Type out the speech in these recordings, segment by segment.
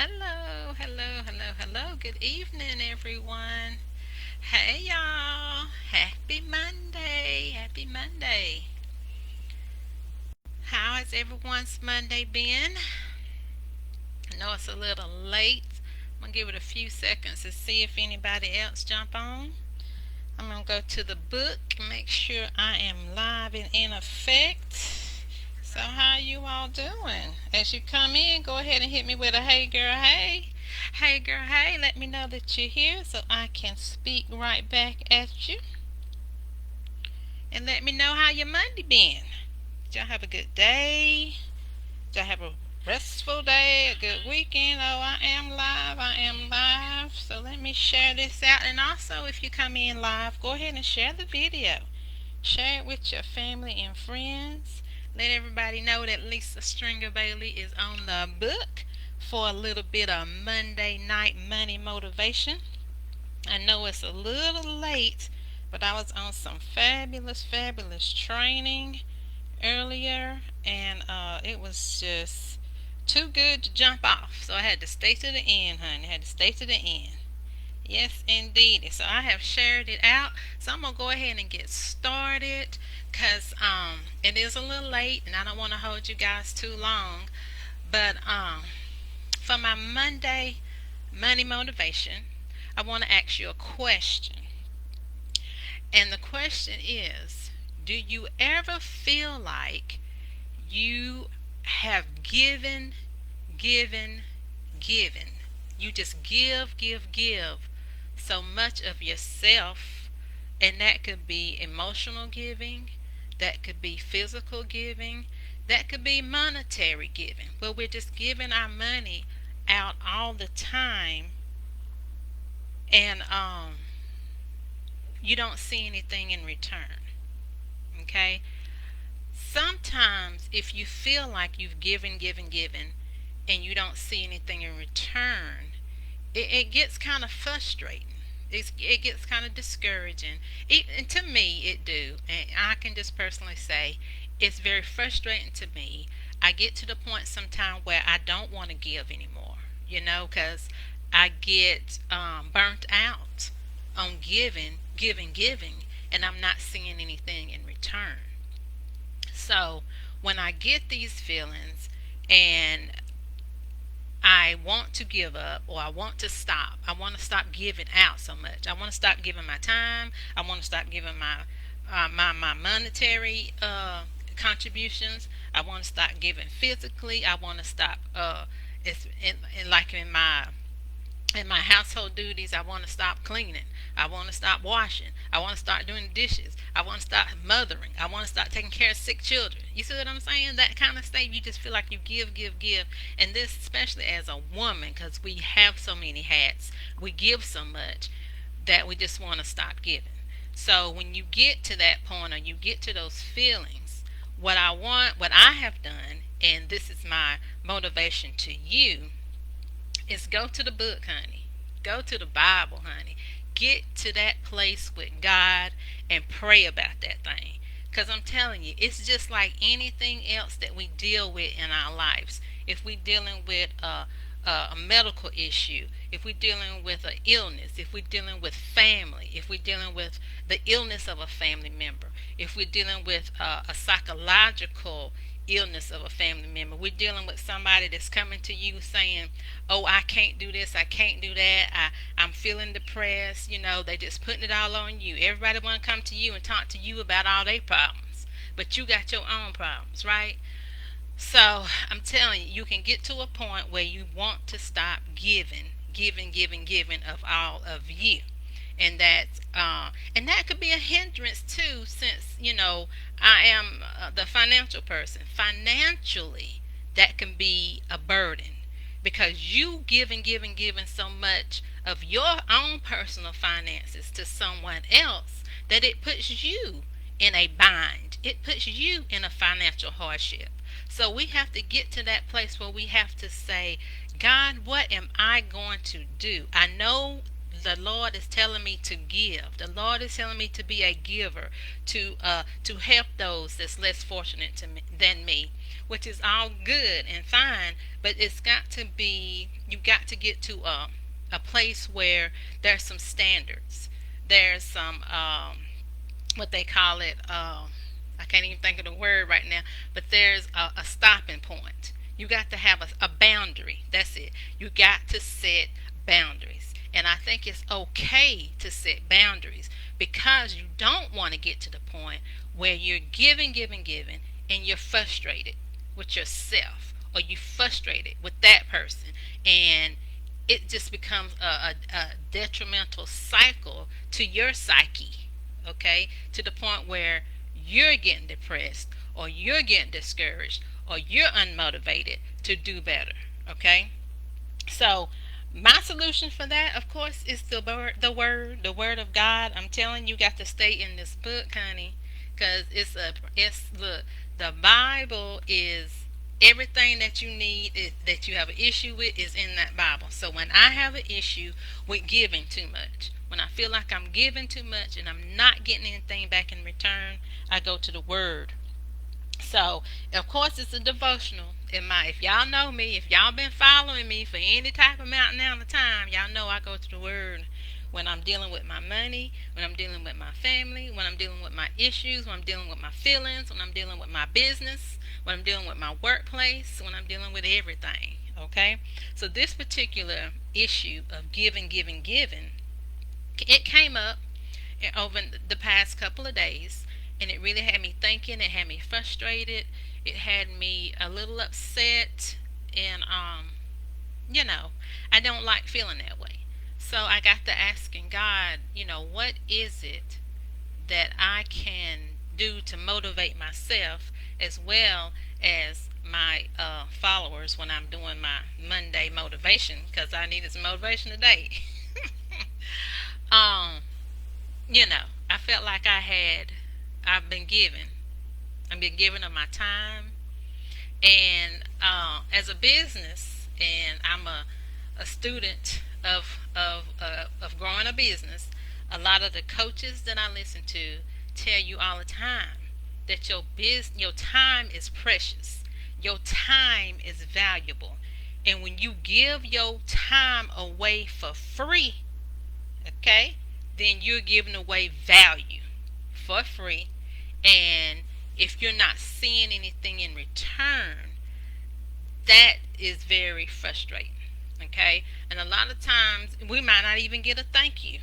Hello, hello, hello, hello. Good evening, everyone. Hey, y'all. Happy Monday. Happy Monday. How has everyone's Monday been? I know it's a little late. I'm going to give it a few seconds to see if anybody else jump on. I'm going to go to the book and make sure I am live and in effect. So how you all doing? As you come in, go ahead and hit me with a hey girl, hey. Hey girl, hey, let me know that you're here so I can speak right back at you. And let me know how your Monday been. Did y'all have a good day? Did y'all have a restful day, a good weekend? Oh, I am live. I am live. So let me share this out. And also, if you come in live, go ahead and share the video. Share it with your family and friends. Let everybody know that Lisa Stringer Bailey is on the book for a little bit of Monday night money motivation. I know it's a little late, but I was on some fabulous, fabulous training earlier, and it was just too good to jump off. So I had to stay to the end, honey. I had to stay to the end. Yes, indeed. So I have shared it out. So I'm gonna go ahead and get started, cause it is a little late, and I don't want to hold you guys too long. But for my Monday money motivation, I want to ask you a question, and the question is: do you ever feel like you have given, given? You just give so much of yourself, and that could be emotional giving, that could be physical giving, that could be monetary giving, but we're just giving our money out all the time, and you don't see anything in return. Okay? Sometimes if you feel like you've given, and you don't see anything in return, it gets kind of frustrating. It gets kind of discouraging. And to me, it do. And I can just personally say it's very frustrating to me. I get to the point sometime where I don't want to give anymore, because I get burnt out on giving, and I'm not seeing anything in return. So when I get these feelings and I want to give up, or I want to stop. I want to stop giving out so much. I want to stop giving my time. I want to stop giving my monetary contributions. I want to stop giving physically. I want to stop. It's like in my household duties. I want to stop cleaning. I want to stop washing. I want to start doing dishes. I want to start mothering. I want to start taking care of sick children. You see what I'm saying? That kind of state, you just feel like you give. And this, especially as a woman, because we have so many hats, we give so much that we just want to stop giving. So when you get to that point, or you get to those feelings, what I have done, and this is my motivation to you, is go to the book, honey. Go to the Bible, honey. Get to that place with God and pray about that thing. Because I'm telling you, it's just like anything else that we deal with in our lives. If we're dealing with a medical issue, if we're dealing with an illness, if we're dealing with family, if we're dealing with the illness of a family member, if we're dealing with a psychological illness of a family member, we're dealing with somebody that's coming to you saying, oh, I can't do this, I can't do that, I'm feeling depressed. They just putting it all on you. Everybody want to come to you and talk to you about all their problems, but you got your own problems, right? So I'm telling you, you can get to a point where you want to stop giving of all of you, and that could be a hindrance too, since I am the financial person. Financially, that can be a burden because you giving so much of your own personal finances to someone else that it puts you in a bind. It puts you in a financial hardship. So we have to get to that place where we have to say, God, what am I going to do? I know the Lord is telling me to give. The Lord is telling me to be a giver, to help those that's less fortunate than me, which is all good and fine. But it's got to be. You got to get to a place where there's some standards. There's some what they call it. I can't even think of the word right now, but there's a stopping point. You got to have a boundary. That's it. You got to set boundaries. And I think it's okay to set boundaries because you don't want to get to the point where you're giving, giving, giving, and you're frustrated with yourself or you frustrated with that person. And it just becomes a detrimental cycle to your psyche, okay? To the point where you're getting depressed or you're getting discouraged or you're unmotivated to do better, okay? So, my solution for that, of course, is the word of God. I'm telling you, got to stay in this book, honey, because look, the Bible is everything that you need that you have an issue with is in that Bible. So when I have an issue with giving too much, when I feel like I'm giving too much and I'm not getting anything back in return, I go to the Word. So, of course, it's a devotional. If y'all know me, if y'all been following me for any type of amount now of time, y'all know I go to the Word when I'm dealing with my money, when I'm dealing with my family, when I'm dealing with my issues, when I'm dealing with my feelings, when I'm dealing with my business, when I'm dealing with my workplace, when I'm dealing with everything. Okay? So, this particular issue of giving, giving, giving, it came up over the past couple of days, and it really had me thinking. It had me frustrated. It had me a little upset, and I don't like feeling that way. So I got to asking God, what is it that I can do to motivate myself as well as my followers when I'm doing my Monday motivation because I needed some motivation today. um, I felt like I've been given. I've been given of my time, and as a business, and I'm a student of growing a business. A lot of the coaches that I listen to tell you all the time that your time is precious. Your time is valuable. And when you give your time away for free, okay, then you're giving away value for free. And if you're not seeing anything in return, that is very frustrating. Okay? And a lot of times we might not even get a thank you.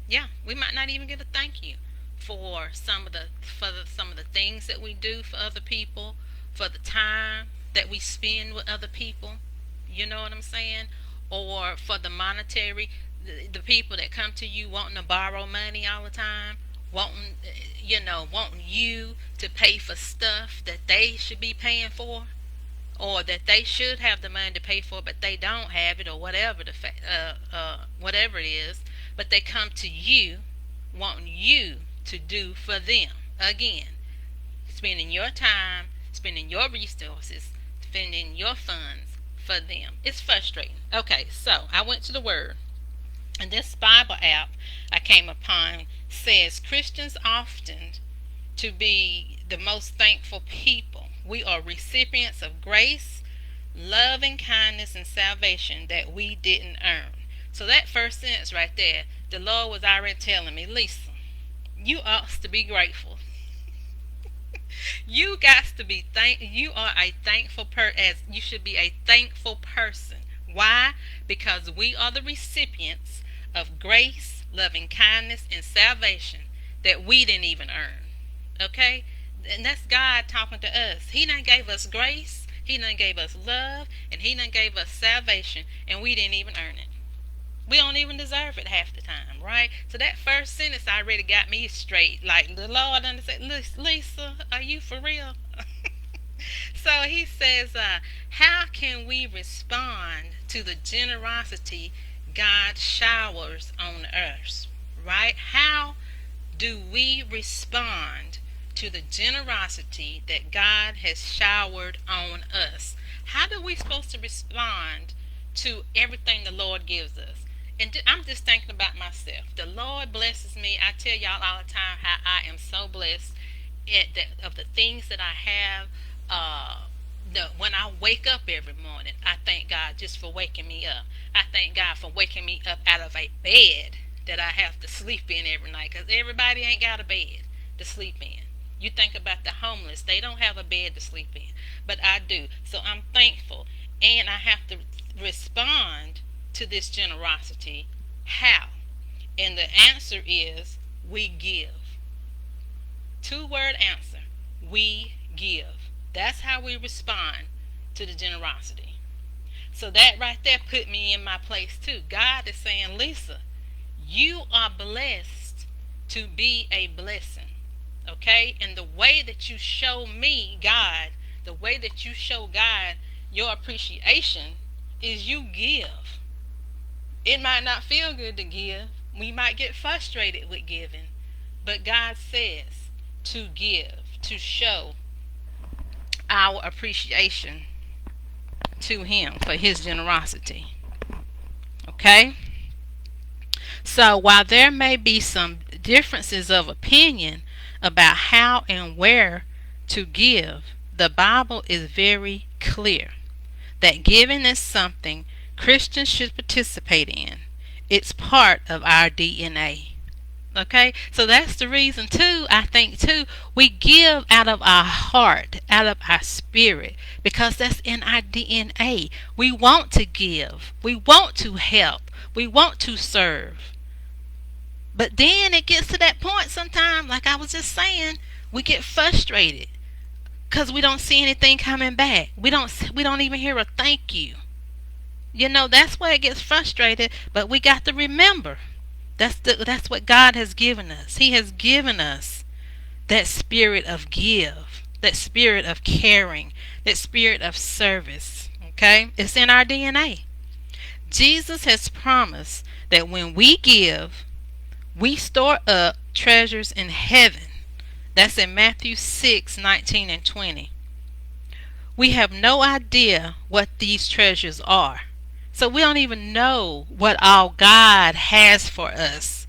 Yeah, we might not even get a thank you for some of the things that we do for other people, for the time that we spend with other people. You know what I'm saying? Or for the monetary, the people that come to you wanting to borrow money all the time, wanting you to pay for stuff that they should be paying for, or that they should have the money to pay for, but they don't have it, or whatever whatever it is. But they come to you, wanting you to do for them. Again, spending your time, spending your resources, spending your funds for them. It's frustrating. Okay, so I went to the Word, and this Bible app I came upon says Christians often to be the most thankful people. We are recipients of grace, love, and kindness and salvation that we didn't earn. So that first sentence right there, the Lord was already telling me, Lisa, you ought to be grateful. You got to be you are a thankful as you should be a thankful person. Why? Because we are the recipients of grace, loving kindness, and salvation that we didn't even earn. Okay? And that's God talking to us. He done gave us grace, He done gave us love, and He done gave us salvation, and we didn't even earn it. We don't even deserve it half the time, right? So that first sentence already got me straight. Like the Lord understand, Lisa, are you for real? So He says, how can we respond to the generosity God showers on us, right? How do we respond to the generosity that God has showered on us? How do we supposed to respond to everything the Lord gives us? And I'm just thinking about myself. The Lord blesses me. I tell y'all all the time how I am so blessed of the things that I have. When I wake up every morning, I thank God just for waking me up. I thank God for waking me up out of a bed that I have to sleep in every night, because everybody ain't got a bed to sleep in. You think about the homeless, they don't have a bed to sleep in, but I do. So I'm thankful, and I have to respond to this generosity. How? And the answer is we give. Two-word answer. We give. That's how we respond to the generosity. So that right there put me in my place too. God is saying, Lisa, you are blessed to be a blessing. Okay? And the way that you show me, God, the way that you show God your appreciation is you give. It might not feel good to give. We might get frustrated with giving. But God says to give, to show our appreciation to Him for His generosity. Okay? So while there may be some differences of opinion about how and where to give, the Bible is very clear that giving is something Christians should participate in. It's part of our DNA. Okay, so that's the reason too, I think too, we give out of our heart, out of our spirit, because that's in our DNA. We want to give, we want to help, we want to serve. But then it gets to that point sometimes, like I was just saying, we get frustrated because we don't see anything coming back. We don't even hear a thank you. That's where it gets frustrated. But we got to remember, that's what God has given us. He has given us that spirit of give, that spirit of caring, that spirit of service. Okay, it's in our DNA. Jesus has promised that when we give, we store up treasures in heaven. That's in Matthew 6:19 and 20. We have no idea what these treasures are. So we don't even know what all God has for us,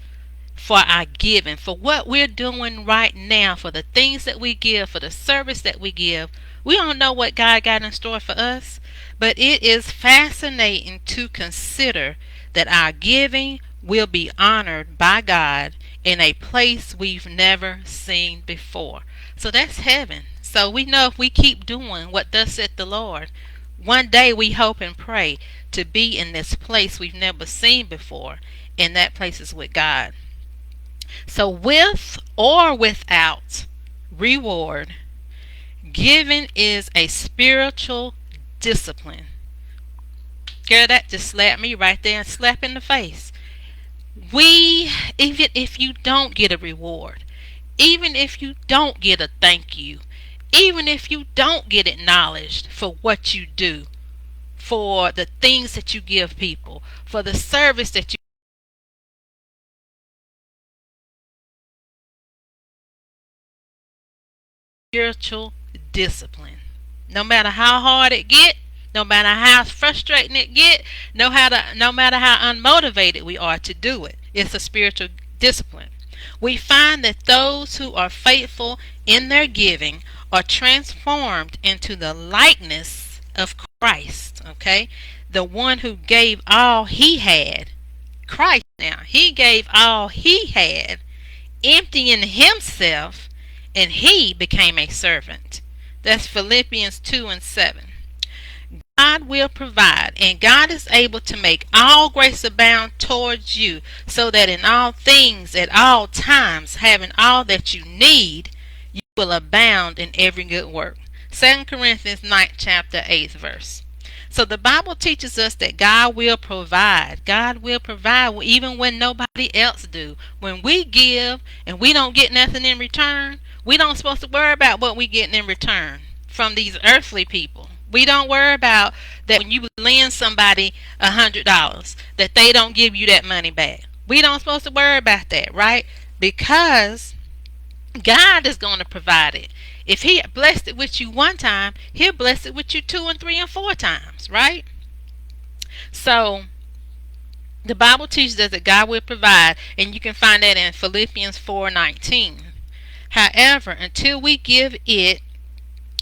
for our giving, for what we're doing right now, for the things that we give, for the service that we give. We don't know what God got in store for us, but it is fascinating to consider that our giving will be honored by God in a place we've never seen before. So that's heaven. So we know if we keep doing what thus saith the Lord, one day we hope and pray to be in this place we've never seen before, and that place is with God. So with or without reward, giving is a spiritual discipline. Girl, that just slapped me right there and slap in the face. Even if you don't get a reward, even if you don't get a thank you, even if you don't get acknowledged for what you do, for the things that you give people, for the service that you spiritual discipline. No matter how hard it get, no matter how frustrating it get, no matter how unmotivated we are to do it, it's a spiritual discipline. We find that those who are faithful in their giving are transformed into the likeness of Christ. Okay, the one who gave all he had. Christ now, he gave all he had, emptying himself, and he became a servant. That's Philippians 2 and 7. God will provide, and God is able to make all grace abound towards you, so that in all things, at all times, having all that you need, you will abound in every good work. 2 Corinthians 9 chapter 8 verse. So the Bible teaches us that God will provide. God will provide even when nobody else do. When we give and we don't get nothing in return, we don't supposed to worry about what we getting in return from these earthly people. We don't worry about that when you lend somebody $100 that they don't give you that money back. We don't supposed to worry about that, right? Because God is going to provide it. If he blessed it with you one time, he'll bless it with you 2 and 3 and 4 times, right? So The Bible teaches us that God will provide, and you can find that in Philippians 4:19. However, until we give, it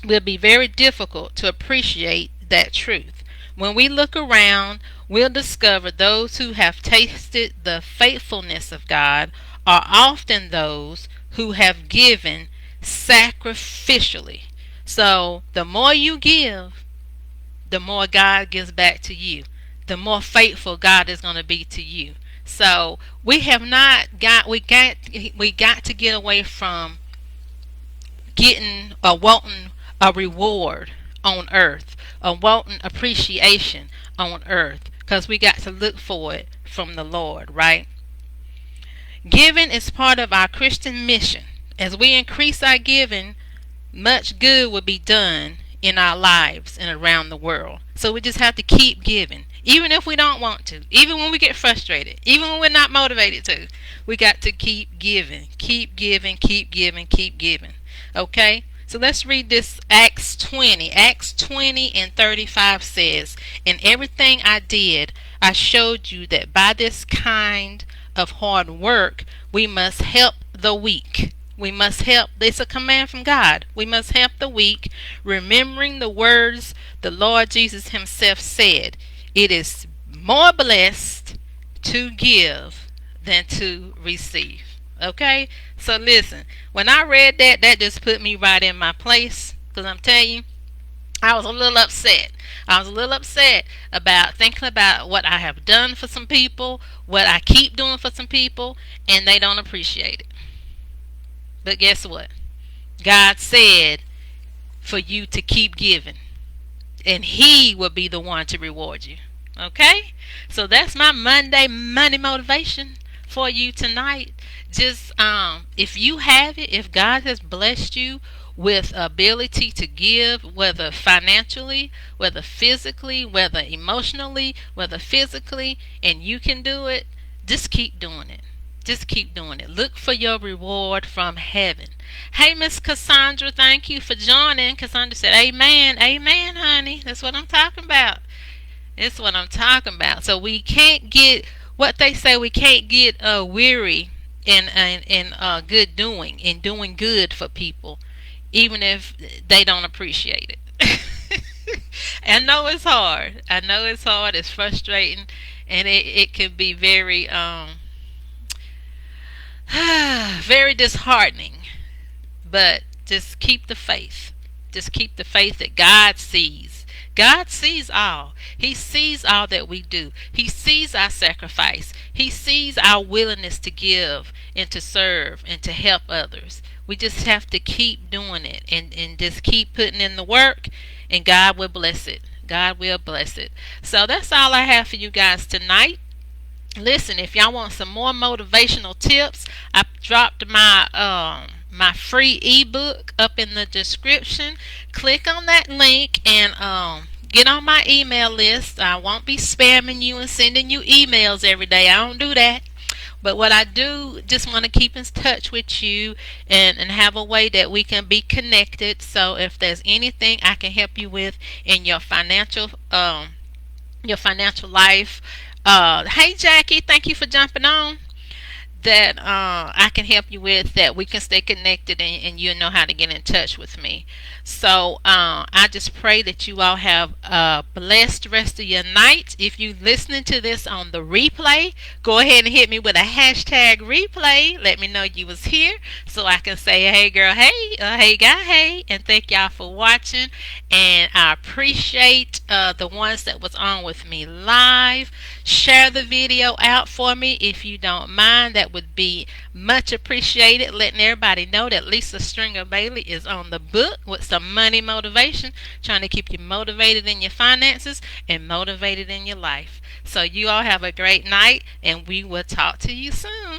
will be very difficult to appreciate that truth. When we look around, we'll discover those who have tasted the faithfulness of God are often those who have given sacrificially. So, the more you give, the more God gives back to you. The more faithful God is going to be to you. So, we got to get away from getting or wanting a reward on earth or wanting appreciation on earth, because we got to look for it from the Lord, right? Giving is part of our Christian mission. As we increase our giving, much good will be done in our lives and around the world. So we just have to keep giving, even if we don't want to, even when we get frustrated, even when we're not motivated to. We got to keep giving, keep giving, keep giving, keep giving. Okay? So let's read this Acts 20. Acts 20 and 35 says, "In everything I did, I showed you that by this kind of hard work, we must help the weak." We must help. It's a command from God. We must help the weak, remembering the words the Lord Jesus himself said. It is more blessed to give than to receive. Okay? So listen, when I read that, that just put me right in my place. Because I'm telling you, I was a little upset. I was a little upset about thinking about what I have done for some people, what I keep doing for some people, and they don't appreciate it. But guess what? God said for you to keep giving, and He will be the one to reward you. Okay? So that's my Monday money motivation for you tonight. Just if you have it, if God has blessed you with ability to give, whether financially, whether physically, whether emotionally, whether physically, and you can do it, just keep doing it. Just keep doing it. Look for your reward from heaven. Hey, Miss Cassandra, thank you for joining. Cassandra said, "Amen, amen, honey." That's what I'm talking about. That's what I'm talking about. So we can't get what they say. We can't get weary in good doing, in doing good for people, even if they don't appreciate it. I know it's hard. I know it's hard. It's frustrating, and it can be very very disheartening. But just keep the faith. Just keep the faith that God sees. God sees all. He sees all that we do. He sees our sacrifice. He sees our willingness to give and to serve and to help others. We just have to keep doing it and just keep putting in the work, and God will bless it. God will bless it. So that's all I have for you guys tonight. Listen, if y'all want some more motivational tips, I dropped my free ebook up in the description. Click on that link and get on my email list. I won't be spamming you and sending you emails every day. I don't do that. But what I do, just want to keep in touch with you and have a way that we can be connected. So if there's anything I can help you with in your financial life, hey Jackie, thank you for jumping on. That I can help you with, that we can stay connected, and you know how to get in touch with me. So I just pray that you all have a blessed rest of your night. If you're listening to this on the replay, go ahead and hit me with a hashtag replay. Let me know you was here so I can say, hey girl, hey, hey guy, hey, and thank y'all for watching. And I appreciate the ones that was on with me live. Share the video out for me if you don't mind. That would be much appreciated, letting everybody know that Lisa Stringer Bailey is on the book with some money motivation, trying to keep you motivated in your finances and motivated in your life. So you all have a great night, and we will talk to you soon.